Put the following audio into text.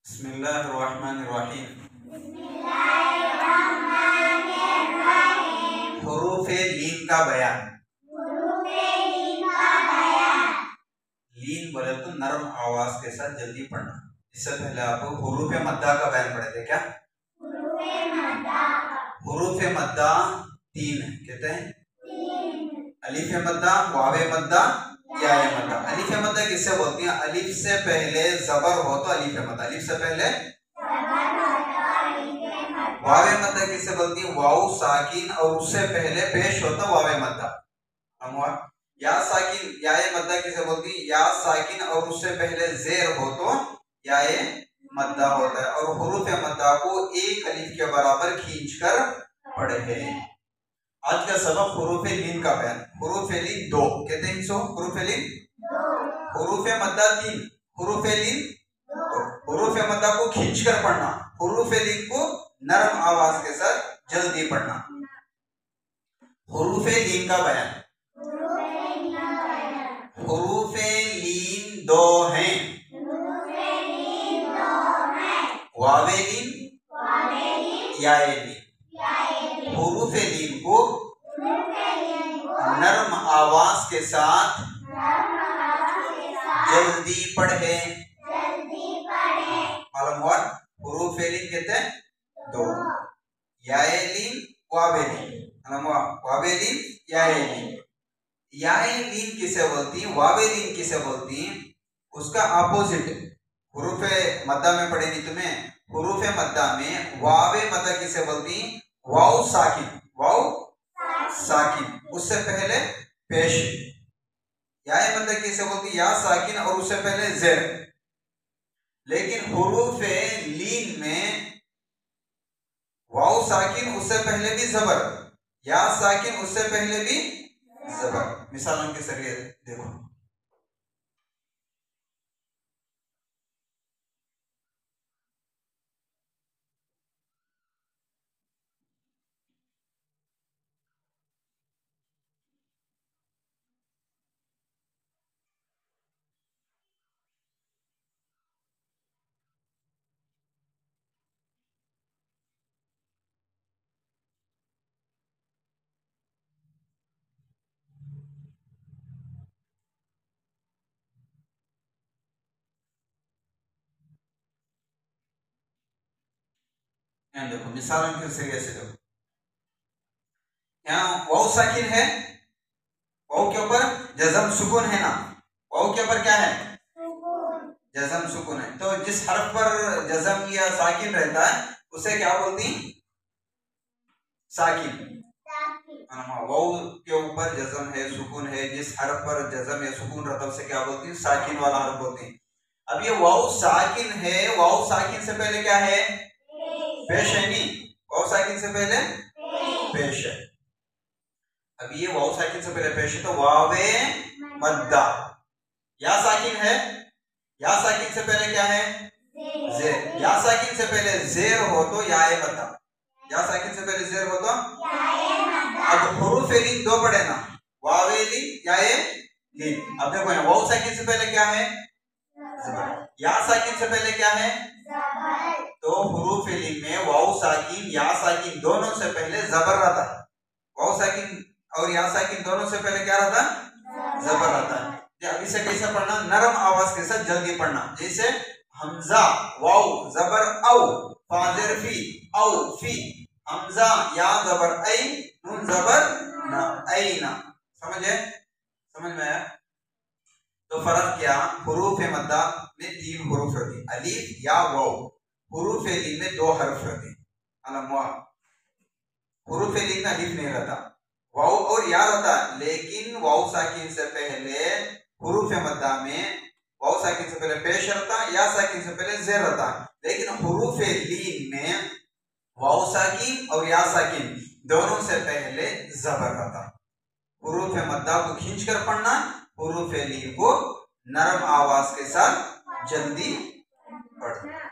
बिस्मिल्लाहिर्रहमानिर्रहीम। हुरूफ़े लीन का बयान। लीन बोले तो नरम आवाज के साथ जल्दी पढ़ना। इससे पहले आप हुरूफ़े मद्दा का बयान पढ़े थे क्या? हुरूफ़े मद्दा तीन है, कहते हैं अलिफ़े मद्दा, वावे मद्दा, याए मद्दा। अलिफ़े मद्दा किससे बोलती हैं? अलिफ से पहले जबर हो तो अलिफ़े मद्दा, अलिफ से पहले वावे मद्दा किससे बोलती है? वाउ साकिन और उससे पहले पेश हो तो वावे मद्दा। या साकिन याए मद्दा किसे बोलती है? या साकिन और उससे पहले जेर हो तो याए मद्दा होता है। और हुरूफ़े मद्दा को एक अलिफ के बराबर खींचकर पढ़े हैं। आज का सबक हुरूफ़े लीन का बयान। हुरूफ़े लीन दो कहते हैं इसको, हुरूफ़े लीन हुरूफ़े मद्दा तीन, हुरूफ़े लीन हुरूफ़े मद्दा को खींचकर पढ़ना, हुरूफ़े लीन को नरम आवाज के साथ जल्दी पढ़ना। हुरूफ़े लीन का बयान। हुरूफ़े लीन दो हैं, वावे लीन, याए लीन। हुरूफ़े लीन को नरम आवाज के साथ जल्दी पढ़े। मालूम हुआ? हुरूफ़े लीन कहते हैं दो, याए लीन, वावे लीन। मालूम हुआ? वावे लीन, याए लीन। याए लीन किसे बोलती है? वावे लीन किसे बोलती है? उसका अपोजिट हुरूफ़े मद्दा में पढ़ेगी तुम्हें। हुरूफ़े मद्दा में वावे मद्दा किसे बोलती है? वाउ साकिन, वाउ साकिन उससे पहले पेश। याए मद्दा किसे बोलती है? या साकिन और उससे पहले जेर। लेकिन हुरूफ़े लीन में वाउ साकिन उससे पहले भी जबर, या साकिन उससे पहले भी जबर। मिसालों के जरिए देखो। देखो मिसालों के जरिए से देखो। यहाँ वाउ साकिन है, वाउ के ऊपर जज़म सुकून है ना। वाउ के ऊपर क्या है? जज़म सुकून है। तो जिस हर्फ पर जज़म या साकिन रहता है उसे क्या बोलती? साकिन। वाउ के ऊपर जज़म है, सुकून है, जिस हर्फ पर जज़म या सुकून रहता है उसे क्या बोलती है? साकिन वाला हर्फ बोलती है। अब ये वाउ साकिन है, वाउ साकिन से पहले क्या है? पेश है नहीं। वाउ साकिन से पहले पेश है। अब ये वाउ साकिन से पहले पेश है तो वावे मद्दा। या साकिन है, या साकिन से पहले क्या है? जेर। या साकिन से पहले जेर हो तो याए मद्दा, या साकिन से पहले जेर हो तो अब हुरूफ़े लीन दो पढ़े ना, वावे लीन, याए लीन। अब देखो यहाँ वाउ साकिन से पहले क्या है? जबर। या साकिन से पहले क्या है? तो हुरूफ़े लीन में वाउ साकिन, या साकिन दोनों से पहले जबर रहता है। वाउ साकिन और या साकिन दोनों से पहले क्या रहता है? जबर रहता है। अब इसे कैसे पढ़ना? नरम आवाज के साथ जल्दी पढ़ना। जैसे हमजा वाउ जबर औ, फाज़ेर फी, औ फी, हमजा या जबर ऐ, नून जबर ना, ऐना। समझे? समझ में आया? तो फर्क क्या? हुरूफ़े मद्दा में तीन हुरूफ रहते हैं, अलिफ या वाउ। हुरूफ़े लीन में दो हर्फ रहते हैं। हुरूफ़े लीन में अलिफ नहीं रहता, वाउ और या रहता है। लेकिन वाउ साकिन से पहले हुरूफ़े मद्दा में वाउ साकिन से पहले पेश रहता, या साकिन से पहले जेर रहता। लेकिन हुरूफ़े लीन में वाउ साकिन और या साकिन दोनों से पहले जबर रहता। हुरूफ़े मद्दा को खींचकर पढ़ना, हुरूफ़े लीन को नरम आवाज के साथ जल्दी पढ़ना।